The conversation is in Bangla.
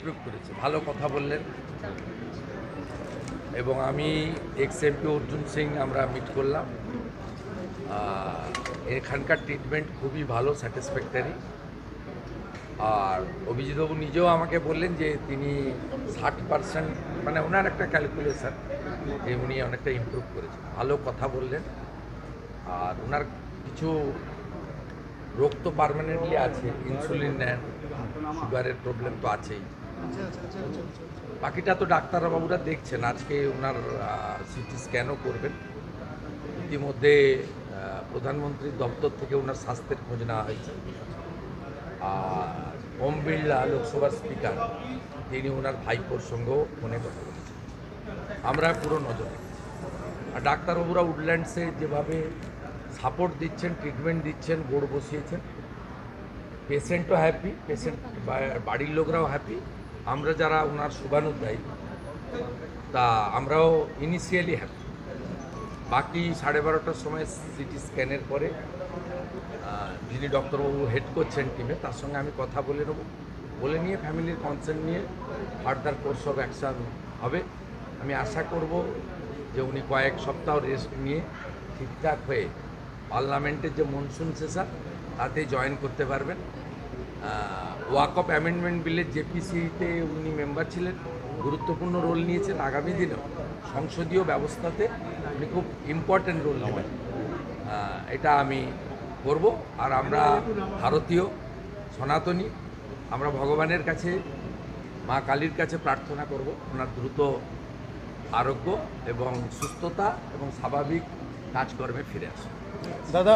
ইমপ্রুভ করেছে, ভালো কথা বললেন। এবং আমি এক্স এমপি অর্জুন সিং আমরা মিট করলাম। এখানকার ট্রিটমেন্ট খুবই ভালো, স্যাটিসফ্যাক্টরি। আর অভিজিৎবাবু নিজেও আমাকে বললেন যে তিনি 60%, মানে ওনার একটা ক্যালকুলেশন যে উনি অনেকটা ইমপ্রুভ করেছেন, ভালো কথা বললেন। আর ওনার কিছু রোগ তো পার্মানেন্টলি আছে, ইনসুলিন নেন, সুগারের প্রবলেম তো আছেই। বাকিটা তো ডাক্তারবাবুরা দেখছেন। আজকে ওনার সিটি স্ক্যানও করবেন। ইতিমধ্যে প্রধানমন্ত্রীর দপ্তর থেকে ওনার স্বাস্থ্যের খোঁজ নেওয়া হয়েছে। আর ওম বিড়লা লোকসভার স্পিকার, তিনি ওনার ভাইপোর সঙ্গেও ফোনে কথা বলেছেন। আমরা পুরো নজর রেখেছি। আর ডাক্তারবাবুরা উডল্যান্ডসে যেভাবে সাপোর্ট দিচ্ছেন, ট্রিটমেন্ট দিচ্ছেন, বোর্ড বসিয়েছেন, পেশেন্টও হ্যাপি, পেশেন্ট বাড়ির লোকরাও হ্যাপি। আমরা যারা ওনার শুভানুধ্যায়ী, তা আমরাও ইনিশিয়ালি হ্যাপি। বাকি 12:30টার সময় সিটি স্ক্যানের পরে যিনি ডক্টরবাবু হেড করছেন টিমে, তার সঙ্গে আমি কথা বলে নেব, বলে নিয়ে ফ্যামিলির কনসার্ন নিয়ে ফার্দার কোর্স অফ অ্যাকশান হবে। আমি আশা করব যে উনি কয়েক সপ্তাহ রেস্ট নিয়ে ঠিকঠাক হয়ে পার্লামেন্টের যে মনসুন সেশন তাতে জয়েন করতে পারবেন। ওয়াকফ অ্যামেন্ডমেন্ট বিলের জেপিসিতে উনি মেম্বার ছিলেন, গুরুত্বপূর্ণ রোল নিয়েছেন। আগামী দিনেও সংসদীয় ব্যবস্থাতে উনি খুব ইম্পর্ট্যান্ট রোল নেবেন, এটা আমি করব। আর আমরা ভারতীয় সনাতনী, আমরা ভগবানের কাছে, মা কালীর কাছে প্রার্থনা করব ওনার দ্রুত আরোগ্য এবং সুস্থতা এবং স্বাভাবিক কাজকর্মে ফিরে আসে। দাদা